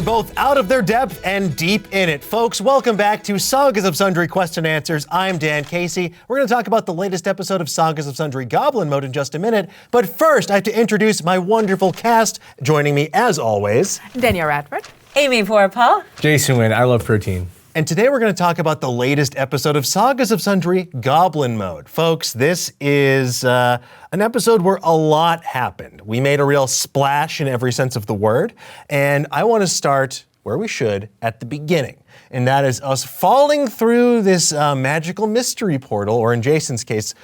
They're both out of their depth and deep in it. Folks, welcome back to Sagas of Sundry Question and Answers. I'm Dan Casey. We're going to talk about the latest episode of Sagas of Sundry Goblin Mode in just a minute. But first, I have to introduce my wonderful cast. Joining me, as always, Danielle Radford. Amy Vorpahl. Nguyen, I love protein. And today we're going to talk about the latest episode of Sagas of Sundry Goblin Mode. Folks, this is an episode where a lot happened. We made a real splash in every sense of the word. And I want to start where we should, at the beginning. And that is us falling through this magical mystery portal, or in Jason's case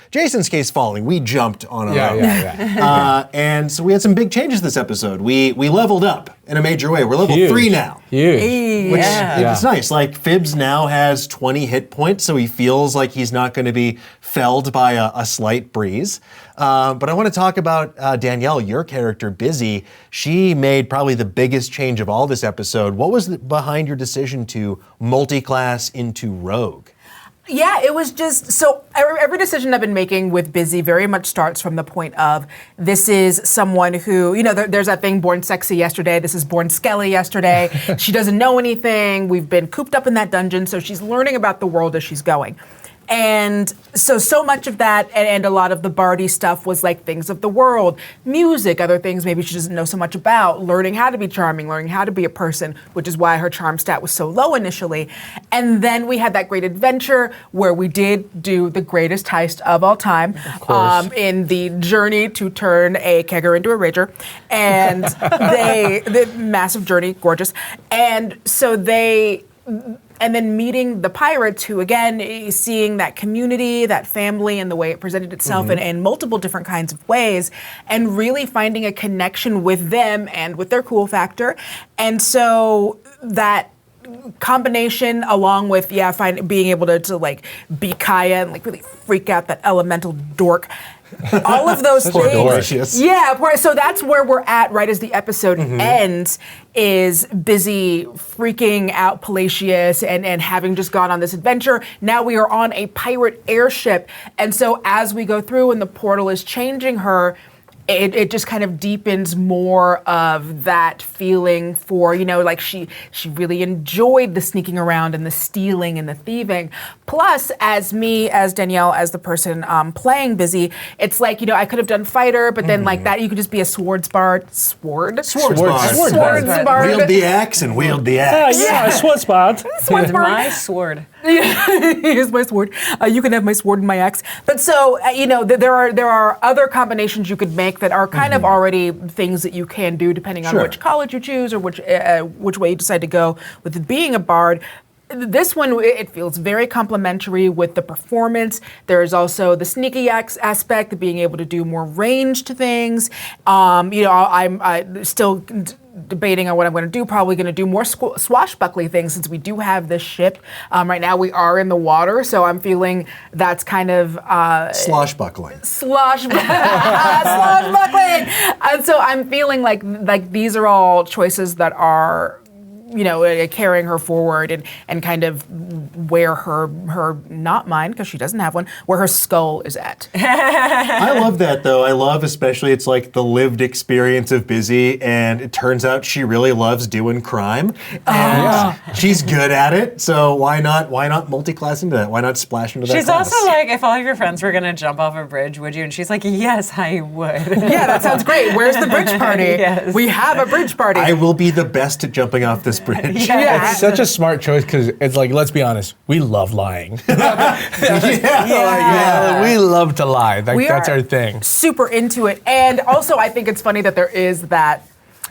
falling. We jumped on our own. And so we had some big changes this episode. We leveled up in a major way. We're level 3 now. Huge. Which it's nice. Like, Fibs now has 20 hit points, so he feels like he's not going to be felled by a slight breeze. But I want to talk about Danielle, your character, Bizzee. She made probably the biggest change of all this episode. What was behind your decision to multi-class into rogue? Yeah, it was just, so every decision I've been making with Bizzee very much starts from the point of, this is someone who, you know, there's that thing, born sexy yesterday, this is born skelly yesterday. She doesn't know anything, we've been cooped up in that dungeon, so she's learning about the world as she's going. And so much of that and a lot of the bardy stuff was like things of the world, music, other things maybe she doesn't know so much about, learning how to be charming, learning how to be a person, which is why her charm stat was so low initially. And then we had that great adventure where we did do the greatest heist of all time, in the journey to turn a kegger into a rager. And the massive journey, gorgeous. And so and then meeting the pirates, who again, seeing that community, that family, and the way it presented itself in multiple different kinds of ways, and really finding a connection with them and with their cool factor. And so that combination, along with being able to like be Kaya and like really freak out that elemental dork. All of those things. Yeah, so that's where we're at right as the episode ends, is Bizzee freaking out Palacious and having just gone on this adventure. Now we are on a pirate airship. And so as we go through and the portal is changing her, it just kind of deepens more of that feeling for, you know, like she really enjoyed the sneaking around and the stealing and the thieving. Plus, as Danielle, as the person playing Bizzee, it's like, you know, I could have done fighter, but then like that, you could just be a swords bard. Swords bard. Wield the axe and wield the axe. Yeah, swords bard. Swords bard. My sword. Here's my sword. You can have my sword and my axe. But so, you know, there are other combinations you could make that are kind of already things that you can do depending on which college you choose or which way you decide to go with being a bard. This one, it feels very complimentary with the performance. There's also the sneaky aspect of being able to do more ranged things. You know, I'm still debating on what I'm going to do. Probably going to do more swashbuckly things since we do have this ship. Right now we are in the water, so I'm feeling that's kind of Sloshbuckling. Sloshbuckling. And so I'm feeling like these are all choices that are, you know, carrying her forward and kind of where her not mine, because she doesn't have one, where her skull is at. I love that, though. I love especially it's like the lived experience of Bizzee, and it turns out she really loves doing crime, and she's good at it. So why not multi-class into that? Why not splash into that She's class? also like, if all of your friends were gonna jump off a bridge, would you? And she's like, yes, I would. Yeah, that sounds great. Where's the bridge party? Yes. We have a bridge party. I will be the best at jumping off this bridge. Yeah. It's such a smart choice because it's like, let's be honest, we love lying. We love to lie. Like, that's our thing. Super into it. And also, I think it's funny that there is that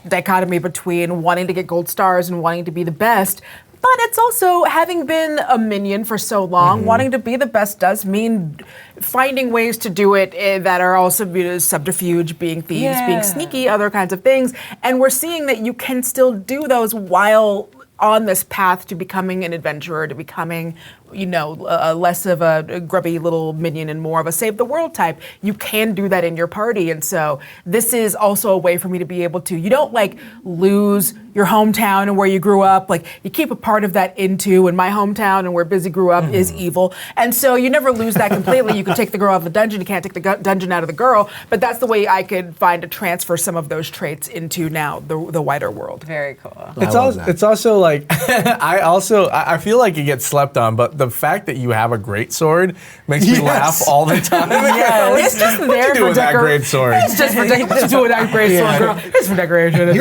dichotomy between wanting to get gold stars and wanting to be the best. But it's also, having been a minion for so long, wanting to be the best does mean finding ways to do it that are also subterfuge, being thieves, being sneaky, other kinds of things. And we're seeing that you can still do those while on this path to becoming an adventurer, to becoming less of a grubby little minion and more of a save the world type, you can do that in your party. And so this is also a way for me to be able to, you don't like lose your hometown and where you grew up. Like you keep a part of that into, and my hometown and where Bizzee grew up is evil. And so you never lose that completely. You can take the girl out of the dungeon, you can't take the dungeon out of the girl, but that's the way I could find to transfer some of those traits into now the wider world. Very cool. It's also like I feel like it gets slept on, but the fact that you have a great sword makes me laugh all the time. Yes. It's just there do for with that great sword? It's just for what you do with that great sword, girl. It's for decoration.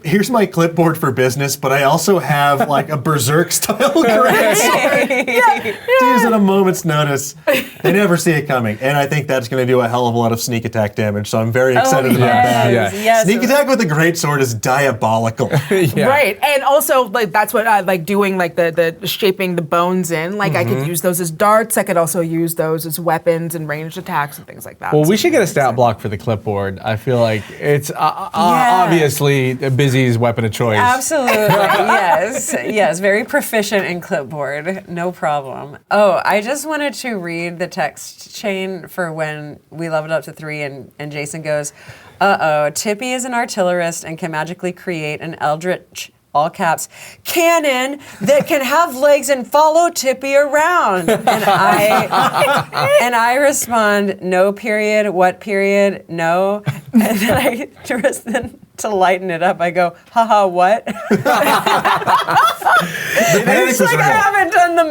Here's my clipboard for business, but I also have like a berserk style great sword to use at a moment's notice. They never see it coming, and I think that's going to do a hell of a lot of sneak attack damage. So I'm very excited about that. Yeah. Sneak attack with a great sword is diabolical. Right, and also like that's what I like doing, like the shaping the bones in. Like I could use those as darts. I could also use those as weapons and ranged attacks and things like that. Well, we should get a stat block for the clipboard. I feel like it's obviously Bizzee's weapon of choice. Absolutely, yes, very proficient in clipboard, no problem. Oh, I just wanted to read the text chain for when we leveled up to 3 and Jason goes, Tippy is an artillerist and can magically create an eldritch, all caps, cannon that can have legs and follow Tippy around. And I respond, no period, what period, no. And then to lighten it up, I go, haha, what? It's like I haven't done the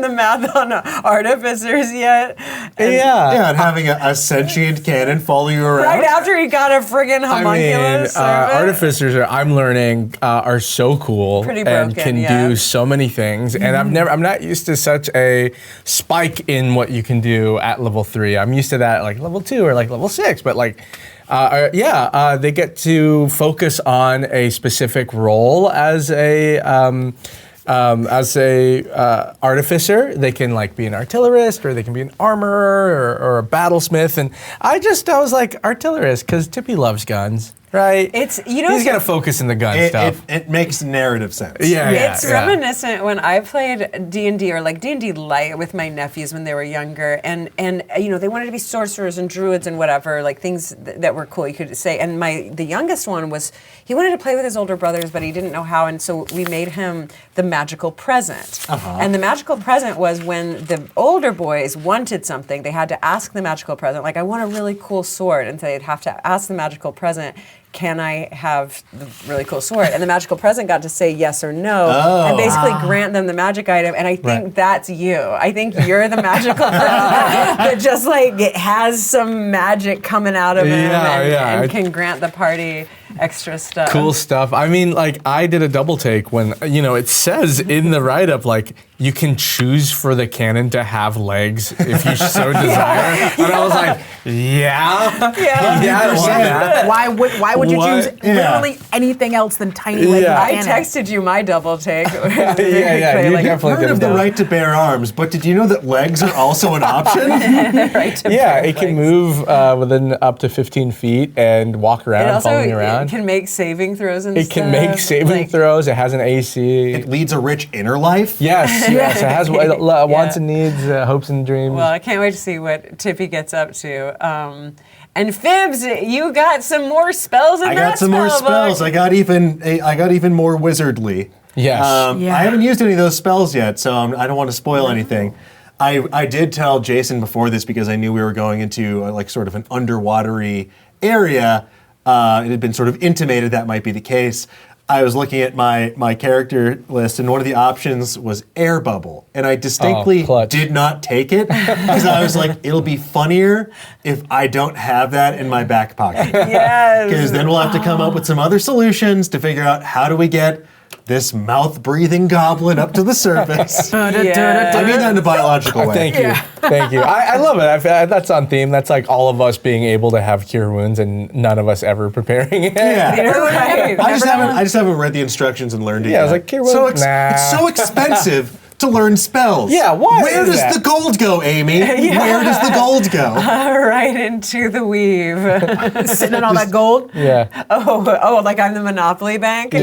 math on artificers yet. And having a sentient cannon follow you around. Right after he got a friggin' homunculus. Artificers I'm learning are so cool and can do so many things. And I'm not used to such a spike in what you can do at level 3. I'm used to that at like level 2 or like level 6, but like they get to focus on a specific role as a artificer. They can like be an artillerist, or they can be an armorer or a battlesmith. And I was like artillerist because Tippy loves guns. Right, he's gonna focus in the gun stuff. It makes narrative sense. It's reminiscent when I played D&D or like D&D Light with my nephews when they were younger, and they wanted to be sorcerers and druids and whatever, like things that were cool you could say. And the youngest one he wanted to play with his older brothers, but he didn't know how, and so we made him the magical present. And the magical present was when the older boys wanted something, they had to ask the magical present, like I want a really cool sword, and so they'd have to ask the magical present, can I have the really cool sword? And the magical present got to say yes or no, and basically grant them the magic item. And I think that's you. I think you're the magical present that just like has some magic coming out of him and can grant the party extra stuff. Cool stuff. I mean, like I did a double take when, it says in the write-up, like you can choose for the cannon to have legs if you so desire. And I was like, I love that. Why would you choose literally anything else than tiny legs? I texted you my double take. You definitely heard of the right to bear arms, but did you know that legs are also an option? It can move within up to 15 feet and walk around, following around. It can make saving throws and stuff. It can make saving throws. It has an AC. It leads a rich inner life. Yes. It has wants and needs, hopes and dreams. Well, I can't wait to see what Tippy gets up to. And Fibs, you got some more spells in that spell book. I got some more spells. I got even more wizardly. Yes. I haven't used any of those spells yet, so I don't want to spoil anything. I did tell Jason before this because I knew we were going into like sort of an underwatery area. It had been sort of intimated that might be the case. I was looking at my character list, and one of the options was air bubble, and I distinctly did not take it because I was like, it'll be funnier if I don't have that in my back pocket. Yes. Because then we'll have to come up with some other solutions to figure out how do we get this mouth-breathing goblin up to the surface. I mean that in a biological way. Thank you. I love it. That's on theme. That's like all of us being able to have cure wounds and none of us ever preparing it. I just haven't read the instructions and learned it yet. I was like, cure wounds? It's so expensive to learn spells. Yeah, why Where is does that? the gold go, Amy? Where does the gold go? Right into the weave. Sitting on all that gold. Yeah. Oh, like I'm the Monopoly Bank? The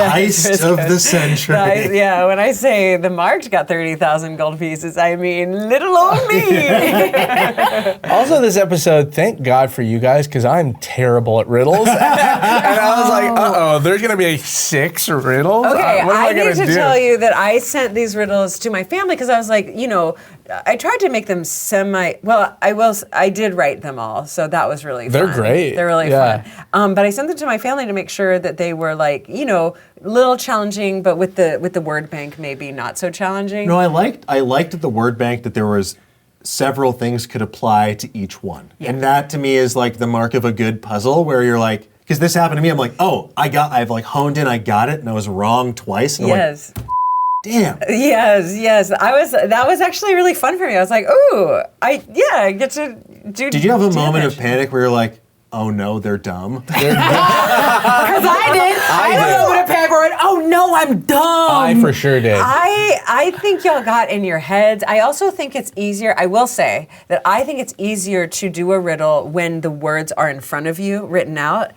heist of the century. Yeah, when I say the marked got 30,000 gold pieces, I mean little old me. Also, this episode, thank God for you guys, because I'm terrible at riddles. And I was like, uh-oh, there's going to be 6 riddles? Okay, What am I gonna need to do? tell you that I sent these riddles to my family because I was like, I tried to make them I did write them all, so that was really fun. They're great. They're really Yeah. fun. But I sent them to my family to make sure that they were like, a little challenging, but with the word bank maybe not so challenging. No, I liked at the word bank that there was several things could apply to each one. Yeah. And that to me is like the mark of a good puzzle where you're like, because this happened to me, I'm like, I've like honed in, I got it, and I was wrong twice. And Yes. I'm like, damn. Yes. That was actually really fun for me. I was like, I get to do. Did you have a moment of damage. panic where you're like, oh no, they're dumb? Because I did. I had a moment of panic where I went, oh no, I'm dumb. I for sure did. I think y'all got in your heads. I also think it's easier. I will say that I think it's easier to do a riddle when the words are in front of you, written out.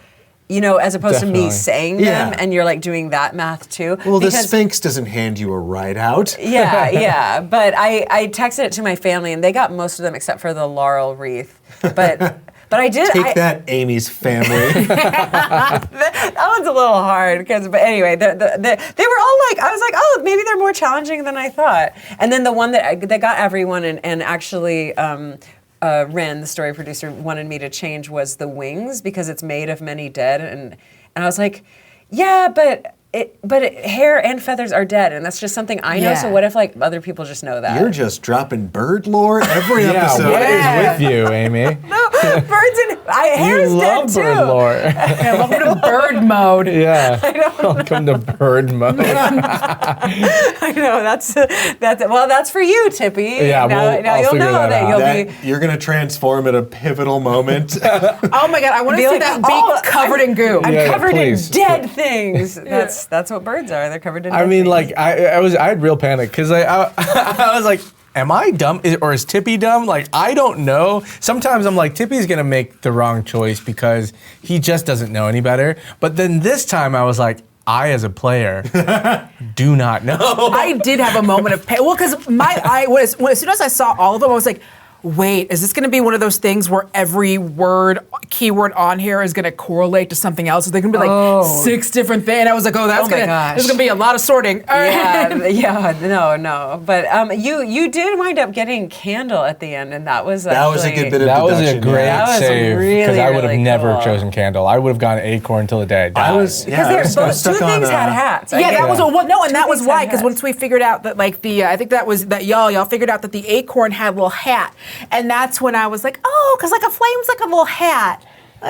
As opposed to me Definitely. saying Yeah. them, and you're like doing that math too. Well, the Because- Sphinx doesn't hand you a ride out. Yeah. But I texted it to my family, and they got most of them except for the laurel wreath. But I did. Take that, Amy's family. That one's a little hard but anyway, they were all like, I was like, oh, maybe they're more challenging than I thought. And then the one that got everyone and actually. Ren, the story producer, wanted me to change was the wings because it's made of many dead, and I was like, yeah, but hair and feathers are dead, and that's just something I know. Yeah. So what if like other people just know that? You're just dropping bird lore every episode. What is with you, Amy? No, birds and hair's You dead love too. bird lore. Welcome to bird mode. Yeah. Welcome to bird mode. I know that's for you, Tippy. Yeah, now I'll you'll figure know that out. you'll That, you're going to transform at a pivotal moment. Oh my god, I want to Be see like, that oh, beak covered in goo. I'm Yeah, covered please. in dead things. That's what birds are. They're covered in dead I mean, things. like, I had real panic because I was like, am I dumb or is Tippy dumb? Like, I don't know. Sometimes I'm like, Tippy's gonna make the wrong choice because he just doesn't know any better. But then this time I was like, I as a player do not know. I did have a moment of pain. Well, because as soon as I saw all of them, I was like, wait, is this going to be one of those things where every keyword on here is going to correlate to something else? Is there going to be like 6 different things? And I was like, there's going to be a lot of sorting. No. But you did wind up getting Candle at the end, and that was That was a good bit of That was deduction. a great That was save really, because I would have really never cool. chosen Candle. I would have gone Acorn till the day I died. I was Because those two things had hats. I Yeah, get that it. was and that was things why, had because hats. once we figured out that like I think that was that y'all figured out that the acorn had a little hat, and that's when I was like, because like a flame's like a little hat.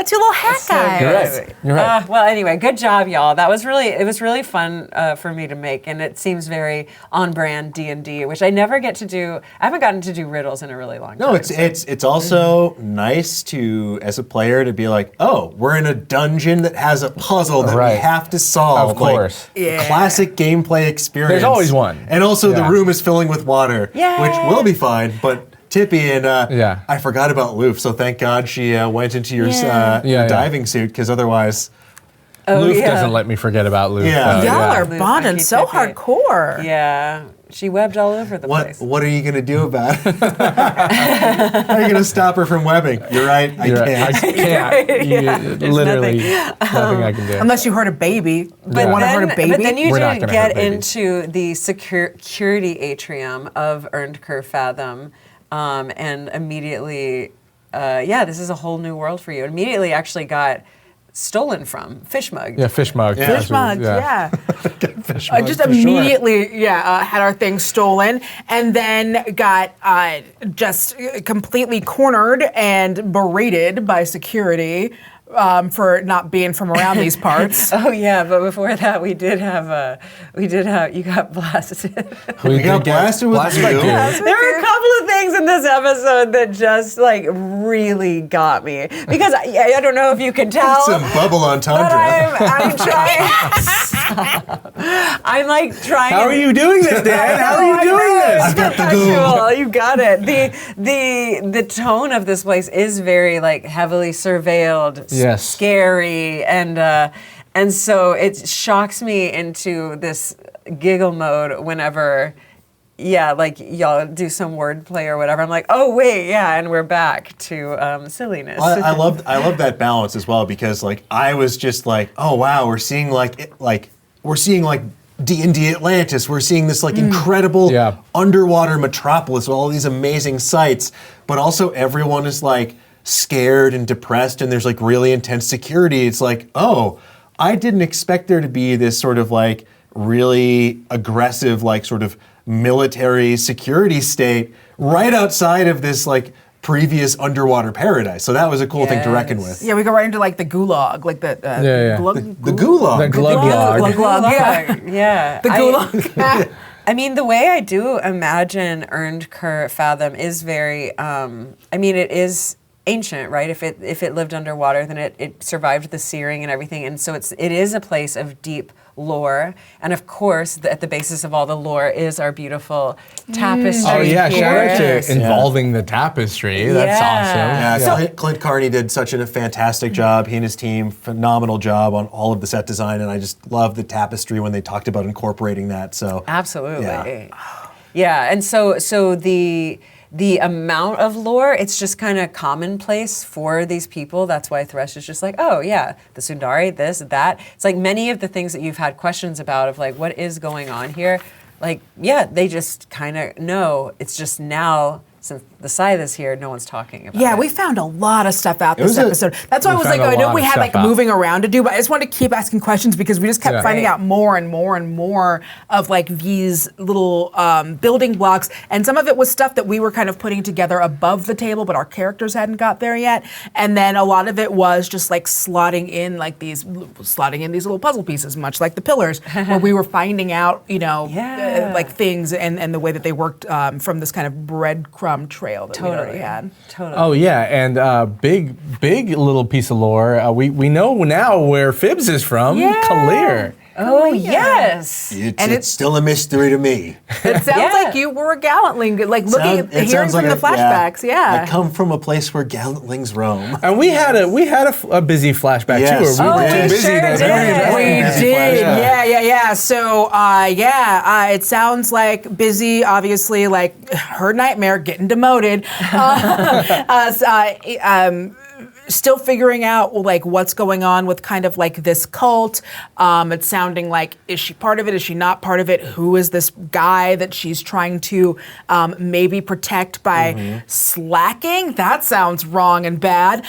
Two little hat guys. You're right. You're right. Well, anyway, good job, y'all. It was really fun for me to make, and it seems very on brand D&D, which I never get to do. I haven't gotten to do riddles in a really long time. No, it's also nice to, as a player, to be like, we're in a dungeon that has a puzzle that we Right. have to solve. Of course. Like, classic gameplay experience. There's always one. And also the Yeah. room is filling with water, Yay. which will be fine, but Tippy and Yeah. I forgot about Loof, so thank God she went into your Yeah. diving suit, because otherwise... Loof doesn't let me forget about Loof. Yeah. though. Y'all are Luke, bonding I so keep Tippy. hardcore. Yeah, she webbed all over the place. What are you going to do about it? How are you going to stop her from webbing? You're right, I You're can't. right. I can't. There's Literally nothing I can do. Unless you hurt a baby. But You want to hurt a baby? But then you We're not did gonna get hurt babies. into the security atrium of Earned Curve Fathom, and immediately, this is a whole new world for you. Immediately actually got stolen from, fish mugged. Yeah, fish mug. Yeah. Fish mugs, yeah. Fish I mug just for sure. immediately, had our things stolen, and then got just completely cornered and berated by security. for not being from around these parts. Oh yeah, but before that we did have you got blasted. We got blasted with you. by Goo. There were a couple of things in this episode that just like really got me because I don't know if you can tell. Some bubble entendre. But I'm trying. I'm like trying. How are you doing this, Dan? How are you doing this? I've got the goo. Perpetual, you got it. The tone of this place is very like heavily surveilled, Yes. scary, and so it shocks me into this giggle mode whenever. Yeah, like y'all do some wordplay or whatever. I'm like, oh wait, yeah, and we're back to silliness. I love that balance as well because like I was just like, oh wow, we're seeing D&D Atlantis. We're seeing this like incredible underwater metropolis with all these amazing sights, but also everyone is like scared and depressed and there's like really intense security. It's like, oh, I didn't expect there to be this sort of like really aggressive like sort of military security state right outside of this like previous underwater paradise. So that was a cool thing to reckon with. Yeah, we go right into like the gulag, like the the gulag. The glug Glug, yeah. Yeah. The gulag. I mean, the way I do imagine Earned Cur Fathom is very, it is ancient, right? If it lived underwater, then it survived the searing and everything. And so it is a place of deep lore. And of course, at the basis of all the lore is our beautiful tapestry. Oh yeah, here. shout out to involving the tapestry. That's awesome. Yeah, Clint Carney did such a fantastic job. He and his team, phenomenal job on all of the set design, and I just love the tapestry when they talked about incorporating that. So absolutely, yeah. And so the amount of lore, it's just kind of commonplace for these people. That's why Thresh is just like, oh yeah, the Sundari, this, that. It's like many of the things that you've had questions about of like, what is going on here? Like, yeah, they just kind of know. It's just now, since the scythe is here, no one's talking about it. Yeah, we found a lot of stuff out this episode. That's why I was like, found I a know lot we of had like stuff out. moving around to do, but I just wanted to keep asking questions because we just kept finding out more and more and more of like these little building blocks. And some of it was stuff that we were kind of putting together above the table, but our characters hadn't got there yet. And then a lot of it was just like slotting in these little puzzle pieces, much like the pillars, where we were finding out, like things and the way that they worked from this kind of breadcrumb trail that we already had. Totally. Oh yeah, and big little piece of lore. We know now where Fibs is from. Kalir. Oh yes. It's still a mystery to me. It sounds like you were a gallantling, like hearing from the flashbacks. Yeah. I come from a place where gallantlings roam. And we had a Bizzee flashback Yes. too. Where we were too busy sure that did. We did, yeah. So, it sounds like Bizzee, obviously, like her nightmare, getting demoted. Still figuring out like what's going on with kind of like this cult. It's sounding like, is she part of it? Is she not part of it? Who is this guy that she's trying to maybe protect by slacking? That sounds wrong and bad.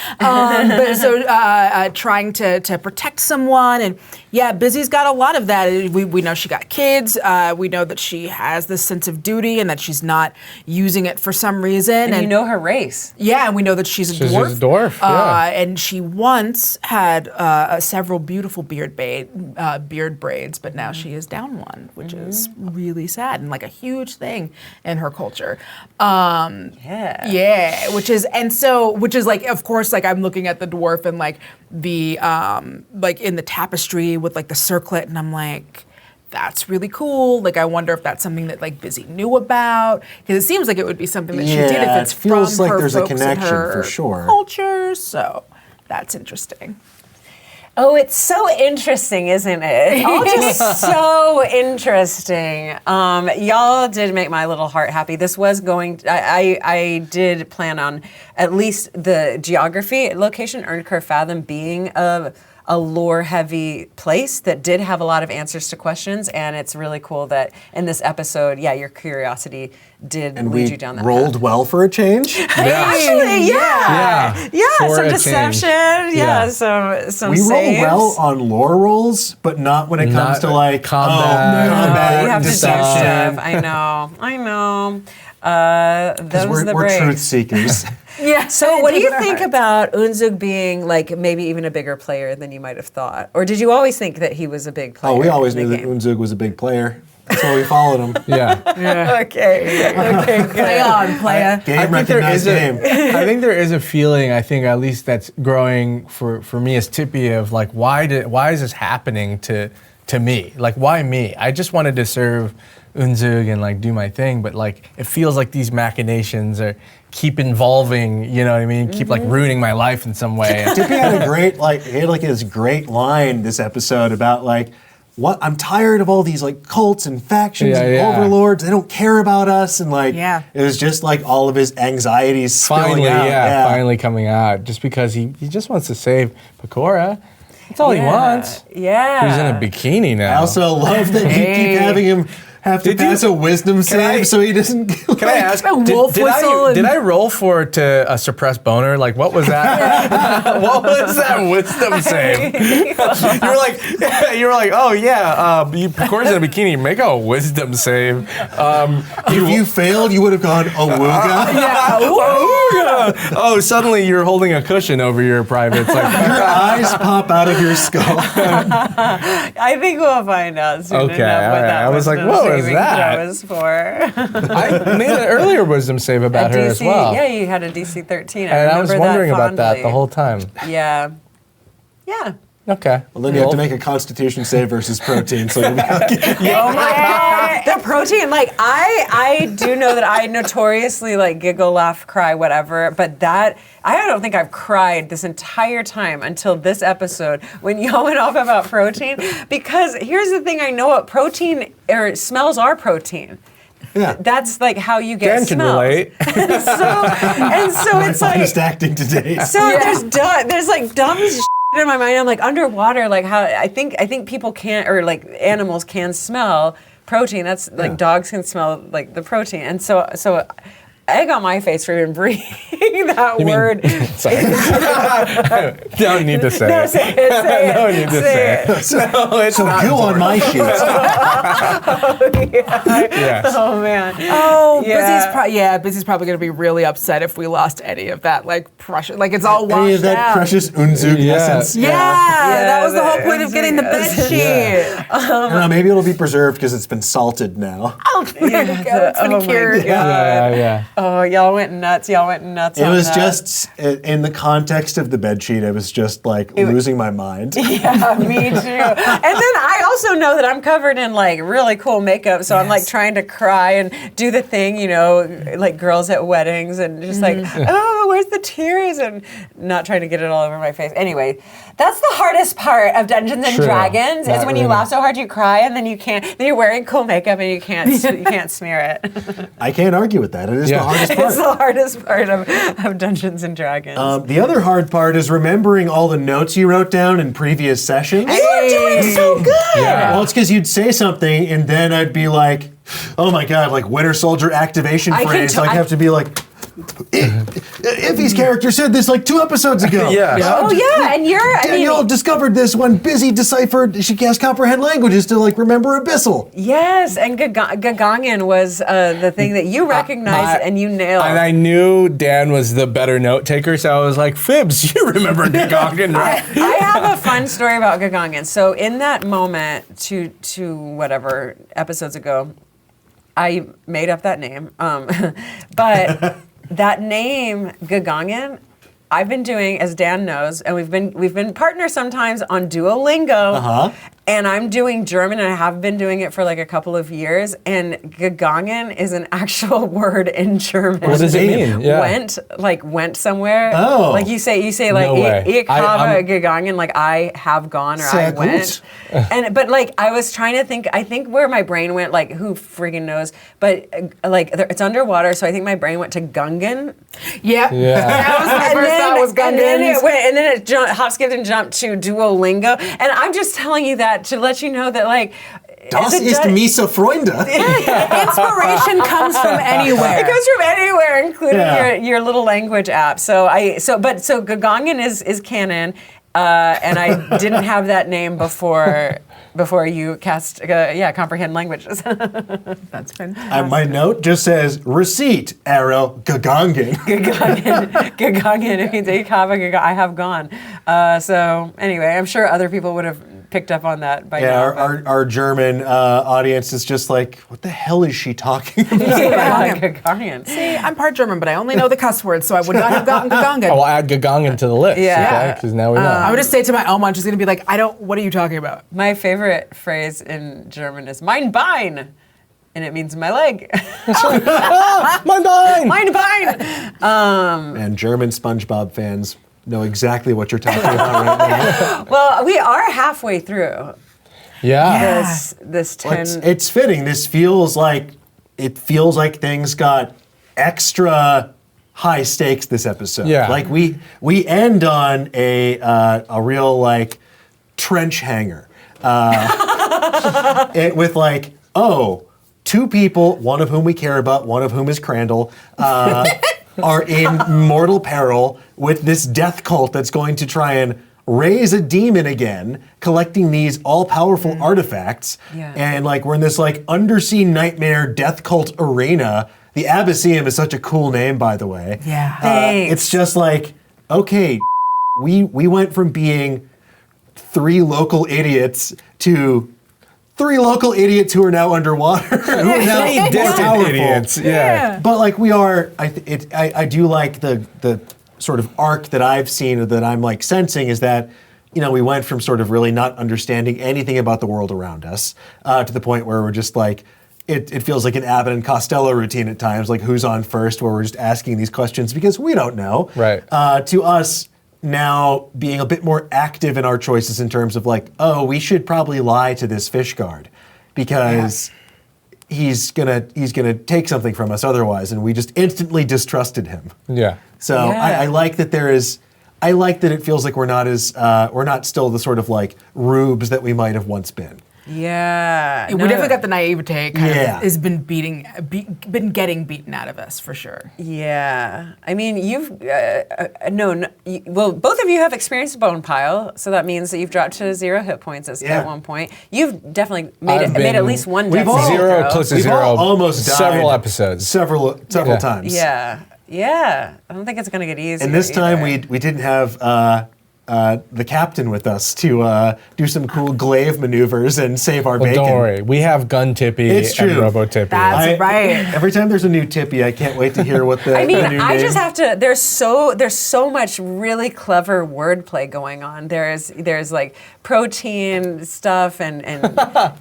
Trying to protect someone. And yeah, Bizzee's got a lot of that. We know she got kids. We know that she has this sense of duty and that she's not using it for some reason. And you know her race. Yeah, and we know that she's a dwarf. She's a dwarf, yeah. And she once had several beautiful beard braids, but now she is down one, which is really sad and like a huge thing in her culture. Which is like, of course, like I'm looking at the dwarf and like the like in the tapestry with like the circlet, and I'm like, that's really cool. Like, I wonder if that's something that like Bizzee knew about, because it seems like it would be something that she did if it's it feels from like her there's a folks and connection her for sure. culture. So that's interesting. Oh, it's so interesting, isn't it? It's all just so interesting. Y'all did make my little heart happy. This was I did plan on at least the geography location, Earned Cur Fathom, being a lore-heavy place that did have a lot of answers to questions, and it's really cool that in this episode, your curiosity did lead you down that rolled path. well for a change. Actually, For some a deception, some We saves. roll well on lore rolls, but not when it comes to like combat. combat You have to do deception. stuff. I know. Those We're the truth braves. seekers. Yeah. So what do you Deep in our think hearts. about Unzug being like maybe even a bigger player than you might have thought? Or did you always think that he was a big player? Oh, we always in knew the that game? Unzug was a big player. That's why we followed him. Yeah. Okay. Okay, good. Play on, playa. Game recognized game. I think there is a feeling, I think at least that's growing for me as Tippy of like, why is this happening to me? Like, why me? I just wanted to serve Unzug and like do my thing, but like it feels like these machinations are keep involving, you know what I mean? Keep like ruining my life in some way. Tippy had a great he had this great line this episode about like, what I'm tired of all these like cults and factions and overlords. They don't care about us, and like it was just like all of his anxieties spilling out. Finally coming out, just because he just wants to save Pecora. That's all he wants. Yeah. He's in a bikini now. I also love that you keep having him have to pass a wisdom save so he doesn't. Can I ask? A wolf whistle Did I roll for it to a suppressed boner? Like, what was that? What was that wisdom save? you were like, oh yeah, Pecora's in a bikini. Make a wisdom save. If you failed, you would have gone awooga. Awooga. Oh, suddenly you're holding a cushion over your privates. Like, Your eyes pop out of your skull. I think we'll find out soon Okay, enough all what right. that I was like, wisdom what was saving that? throw is for. I made an earlier wisdom save about her as well. Yeah, you had a DC 13. And I was remember wondering about that fondly. the whole time. Yeah. Yeah. Okay. Well, then you have to make a Constitution save versus protein. So you'll be Oh my god, the protein! Like I do know that I notoriously like giggle, laugh, cry, whatever. But that I don't think I've cried this entire time until this episode when y'all went off about protein. Because here's the thing: I know what protein or smells are protein. Yeah. That's like how you get Dan can smells. relate. and so my it's like finest acting to date. so there's like dumb shit in my mind. I'm like underwater, like how I think people can't, or like animals can smell protein. That's like dogs can smell like the protein, and so egg on my face for even breathing that word. Don't need to say No, it. say it, say it. No need to say it. No, it's So not go on my sheet. Yes. Oh man. Oh, Yeah. Bizzee's probably going to be really upset if we lost any of that, like, precious. Like, it's all washed Any of that out. precious Unzug essence. Yeah, that was the whole the point of getting the bed Unzug sheet. I don't know, maybe it'll be preserved because it's been salted now. Oh, my God, it's been Oh my cured. God. Yeah. Oh, y'all went nuts. Y'all went nuts. It on was that. just, in the context of the bed sheet, I was just like losing my mind. Yeah, me too. And then I also know that I'm covered in like really cool makeup, so I'm like trying to cry and do the thing, you know, like girls at weddings, and just like, oh, where's the tears, and not trying to get it all over my face. Anyway, that's the hardest part of Dungeons and True. Dragons is Not when you really. laugh so hard you cry, and then you can't. Then you're wearing cool makeup and you can't smear it. I can't argue with that. It is the hardest part. It's the hardest part of Dungeons and Dragons. The other hard part is remembering all the notes you wrote down in previous sessions. You're doing so good. Yeah. Well, it's because you'd say something and then I'd be like, oh my God, like Winter Soldier activation I can phrase. t- I'd I- have to be like, Iffy's character said this like 2 episodes ago. Yeah. Oh yeah, and Danielle discovered this when Bizzee deciphered, she can't comprehend languages to like remember Abyssal. Yes, and Gagangin was the thing that you recognized and you nailed. And I knew Dan was the better note taker, so I was like, Fibs, you remember Gagangin, right? I have a fun story about Gagangin. So in that moment, to whatever episodes ago, I made up that name, but that name Gagangin, I've been doing, as Dan knows, and we've been partners sometimes on Duolingo. And I'm doing German, and I have been doing it for like a couple of years. And Gegangen is an actual word in German. What does it mean? Yeah. Went somewhere. Oh. Like you say like No way. ich habe I'm- gegangen, like I have gone or I Sehr went. But like I was trying to think, I think where my brain went, like who friggin' knows? But like it's underwater, so I think my brain went to Gungan. Yep. Yeah. That was my first thought was and then Gungans. and then it hop, skipped, and jumped to Duolingo. And I'm just telling you that to let you know that, like, Das as a ist Dutch- Miso Freunde. Inspiration comes from anywhere. It comes from anywhere, including Yeah. your little language app. So Gagangin is canon. and I didn't have that name before you cast comprehend languages. That's fantastic. My note just says receipt arrow Gagangan. Gagangan. It means I have gone. So anyway, I'm sure other people would have picked up on that by now. Our German audience is just like, what the hell is she talking about? Gagangan. See, I'm part German, but I only know the cuss words, so I would not have gotten Gagangan. I'll add Gagangan to the list. Yeah. Because now we know. I would just say to my Oma, she's going to be like, what are you talking about? My favorite phrase in German is mein Bein, and it means my leg. Mein Bein! Mein Bein! And German SpongeBob fans know exactly what you're talking about right now. Well, we are halfway through this 10. It's fitting. This feels like things got extra high stakes this episode. Yeah. Like we end on a real like trench hanger. With like, two people, one of whom we care about, one of whom is Crandall, are in mortal peril with this death cult that's going to try and raise a demon again, collecting these all-powerful artifacts. Yeah. And like we're in this like undersea nightmare death cult arena. The Abyssium is such a cool name, by the way. Yeah. Thanks. It's just like, okay, we went from being 3 local idiots to 3 local idiots who are now underwater. Who are now Distant powerful. idiots. Yeah. But like we are, I do like the sort of arc that I've seen or that I'm like sensing is that, we went from sort of really not understanding anything about the world around us to the point where we're just like, it feels like an Abbott and Costello routine at times, like who's on first, where we're just asking these questions because we don't know. Right. To us now being a bit more active in our choices in terms of like, we should probably lie to this fish guard because he's gonna take something from us otherwise, and we just instantly distrusted him. Yeah. So I like that I like that it feels like we're not still the sort of like rubes that we might have once been. Yeah. We definitely got the naivete kind Yeah. of has been been getting beaten out of us for sure. Yeah. I mean, you've, both of you have experienced Bone Pile, so that means that you've dropped to 0 hit points at one point. You've definitely made at least one death saving throw. Close to We've 0. almost died several episodes. Several times. Yeah. Yeah. I don't think it's going to get easier. And this time either. we didn't have the captain with us to do some cool glaive maneuvers and save our bacon. Don't worry, we have Gun Tippy It's true. and Robo Tippy. That's right. Every time there's a new Tippy, I can't wait to hear what the, I mean, the new I name. just have to. There's so much really clever wordplay going on. There's like protein stuff, and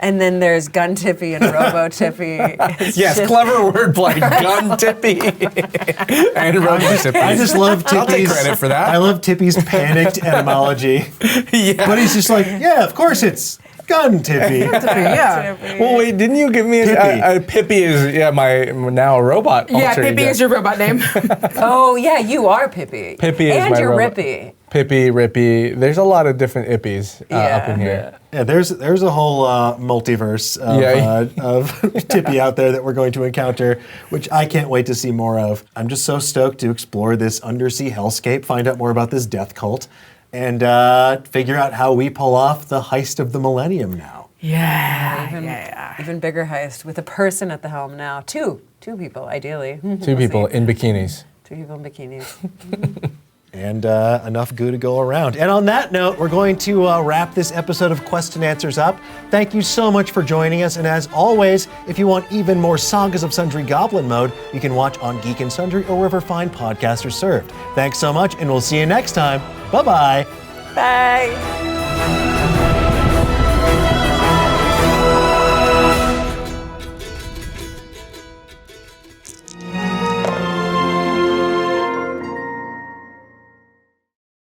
then there's Gun Tippy and Robo Tippy. Yes, clever wordplay. Gun Tippy and Robo Tippy. I just love Tippy's. I'll take credit for that. I love Tippy's panicked etymology. Yeah. But he's just like, yeah, of course it's Gun Tippy. Yeah. Well, wait, didn't you give me Pippy. Pippy is my now a robot. Yeah, alter Pippy ego. is your robot name. Oh yeah, you are Pippy. Pippy is and my you're robot. Rippy. Pippy, Rippy. There's a lot of different Ippies up in here. Yeah, there's a whole multiverse of Tippy out there that we're going to encounter, which I can't wait to see more of. I'm just so stoked to explore this undersea hellscape, find out more about this death cult, and figure out how we pull off the heist of the millennium now. Even bigger heist with a person at the helm now. Two people, ideally. Two people in bikinis. 2 people in bikinis. And enough goo to go around. And on that note, we're going to wrap this episode of Quest and Answers up. Thank you so much for joining us. And as always, if you want even more Sagas of Sundry Goblin Mode, you can watch on Geek and Sundry or wherever fine podcasts are served. Thanks so much, and we'll see you next time. Bye-bye. Bye.